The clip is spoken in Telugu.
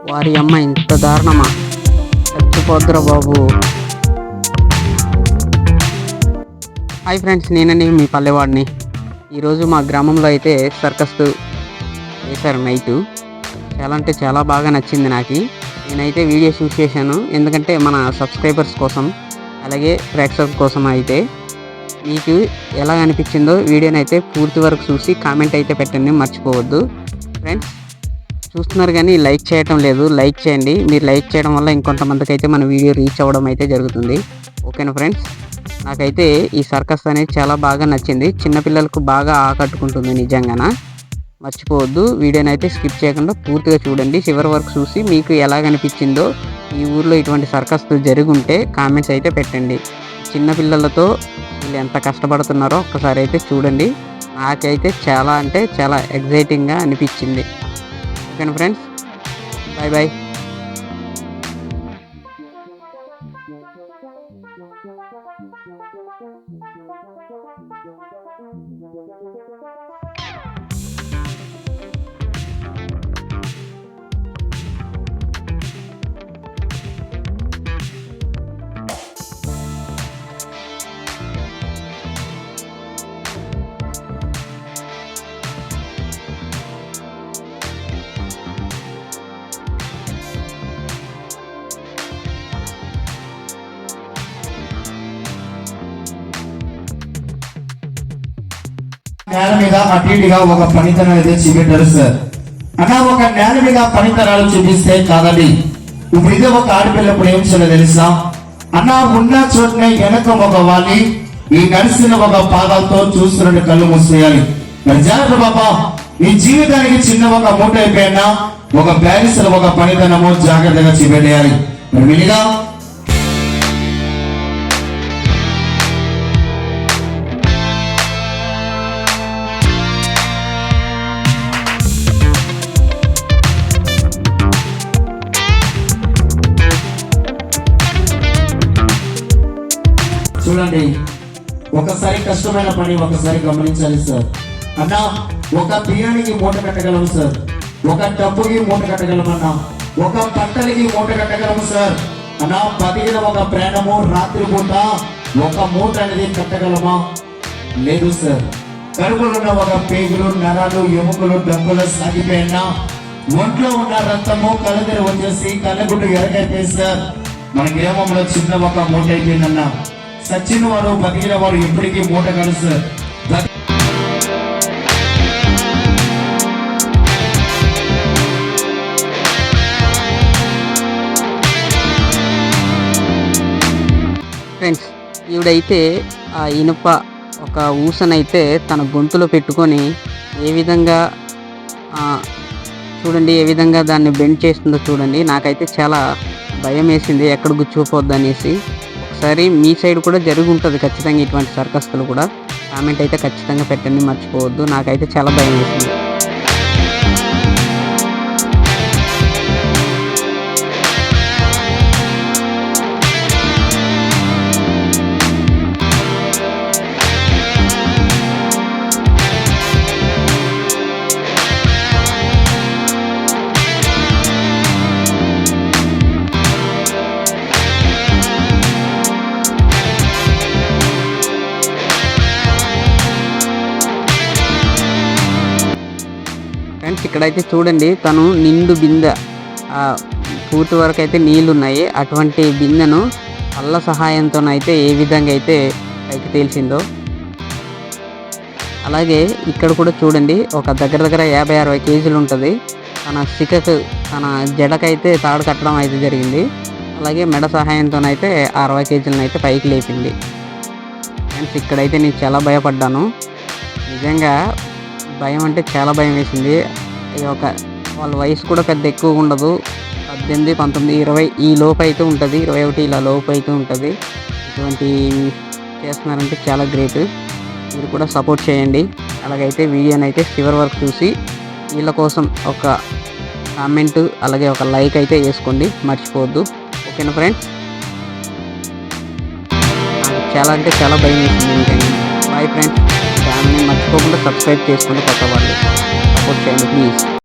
వారి అమ్మ ఇంత దారుణమా? చచ్చిపోద్దురా బాబు. హాయ్ ఫ్రెండ్స్, నేనండి మీ పల్లెవాడిని. ఈరోజు మా గ్రామంలో అయితే సర్కస్ వేశారు నైటు. చాలా అంటే చాలా బాగా నచ్చింది నాకు. నేనైతే వీడియో షూట్ చేశాను, ఎందుకంటే మన సబ్స్క్రైబర్స్ కోసం అలాగే ప్రేక్షకుల కోసం. అయితే మీకు ఎలా అనిపించిందో వీడియోని అయితే పూర్తి వరకు చూసి కామెంట్ అయితే పెట్టండి, మర్చిపోవద్దు ఫ్రెండ్స్. చూస్తున్నారు కానీ లైక్ చేయటం లేదు, లైక్ చేయండి. మీరు లైక్ చేయడం వల్ల ఇంకొంతమందికి అయితే మన వీడియో రీచ్ అవ్వడం అయితే జరుగుతుంది. ఓకేనా ఫ్రెండ్స్? నాకైతే ఈ సర్కస్ అనేది చాలా బాగా నచ్చింది. చిన్నపిల్లలకు బాగా ఆకట్టుకుంటుంది నిజంగాన. మర్చిపోవద్దు, వీడియోని అయితే స్కిప్ చేయకుండా పూర్తిగా చూడండి. చివరి వరకు చూసి మీకు ఎలాగనిపించిందో, ఈ ఊర్లో ఇటువంటి సర్కస్లు జరిగి ఉంటే కామెంట్స్ అయితే పెట్టండి. చిన్నపిల్లలతో వీళ్ళు ఎంత కష్టపడుతున్నారో ఒక్కసారి అయితే చూడండి. నాకైతే చాలా అంటే చాలా ఎగ్జైటింగ్గా అనిపించింది. ఓకేనా ఫ్రెండ్స్? Bye bye. నేల మీద అటు ఇటుగా ఒక పనితనం అయితే చూపెట్టారు సార్. అన్నా ఒక నేల మీద పనితనాలు చూపిస్తే కాదండి. ఇప్పుడు ఇదే ఒక ఆడపిల్లప్పుడు ఏం చేయాలో తెలుసా అన్నా? ఉన్న చోటనే వెనక ఒక వాలి, ఈ నడిసిన ఒక పాదాలతో చూస్తున్నట్టు కళ్ళు మూసేయాలి. మరి జాగ్రత్త బాబా, ఈ జీవితానికి చిన్న ఒక మూట అయిపోయినా ఒక బ్యారిసర్ ఒక పనితనము జాగ్రత్తగా చూపెట్టేయాలి. మరి వినిగా చూడండి, ఒకసారి కష్టమైన పని ఒకసారి గమనించాలి సార్. అన్నా ఒక బియ్యానికి మూట కట్టగలము సార్, ఒక డబ్బుకి మూట కట్టగలమన్నా, ఒక బట్టలకి మూట కట్టగలము సార్. అన్నా బతికిన ఒక ప్రాణము రాత్రి పూట ఒక మూట అనేది కట్టగలమా? లేదు సార్. కడుపులో ఉన్న ఒక పేగులు, నరాలు, ఎముకలు, డబ్బులు సాగిపోయినా ఒంట్లో ఉన్న రక్తము కళ్ళెదిరి వచ్చేసి కళ్ళగుడ్డు ఎరగైపోయి సార్ మన గ్రామంలో చిన్న ఒక మూట అయిపోయిందన్నా. సచిన వారు బతికిన వారు ఎప్పటికీ మూట కలుసు. ఫ్రెండ్స్, ఈవిడైతే ఆ ఇనుప ఒక ఊసనైతే తన గొంతులో పెట్టుకొని ఏ విధంగా చూడండి, ఏ విధంగా దాన్ని బెండ్ చేస్తుందో చూడండి. నాకైతే చాలా భయం వేసింది, ఎక్కడ గుచ్చుకుపోద్ది అనేసి. ఒకసారి మీ సైడ్ కూడా జరిగి ఉంటుంది ఖచ్చితంగా ఇటువంటి సర్కస్లు కూడా. కామెంట్ అయితే ఖచ్చితంగా పెట్టండి, మర్చిపోవద్దు. నాకైతే చాలా భయం వేసింది. ఫ్రెండ్స్, ఇక్కడైతే చూడండి, తను నిండు బిందె పూర్తి వరకు అయితే నీళ్ళు ఉన్నాయి. అటువంటి బిందెను కళ్ళ సహాయంతోనైతే ఏ విధంగా అయితే పైకి తేల్చిందో. అలాగే ఇక్కడ కూడా చూడండి, ఒక దగ్గర 50-60 కేజీలు ఉంటుంది. తన సికకు తన జడకైతే తాడు కట్టడం అయితే జరిగింది. అలాగే మెడ సహాయంతోనైతే 60 కేజీలను అయితే పైకి లేపింది. ఫ్రెండ్స్, ఇక్కడైతే నేను చాలా భయపడ్డాను. నిజంగా భయం అంటే చాలా భయం వేసింది. వాళ్ళ వయసు కూడా పెద్ద ఎక్కువ ఉండదు, 18, 19, 20 ఈ లోపు అయితే ఉంటుంది, 21 ఇలా లోపు అయితే ఉంటుంది. ఇటువంటి చేస్తున్నారంటే చాలా గ్రేట్. మీరు కూడా సపోర్ట్ చేయండి. అలాగైతే వీడియోని అయితే చివరి వరకు చూసి వీళ్ళ కోసం ఒక కామెంట్ అలాగే ఒక లైక్ అయితే వేసుకోండి, మర్చిపోవద్దు. ఓకేనా ఫ్రెండ్స్? నాకు చాలా అంటే చాలా భయం వేసింది నిజంగా. Bye friends. ఛానల్ని మర్చిపోకుండా సబ్స్క్రైబ్ చేసుకోండి, కొత్త వాళ్ళు సపోర్ట్ చేయండి ప్లీజ్.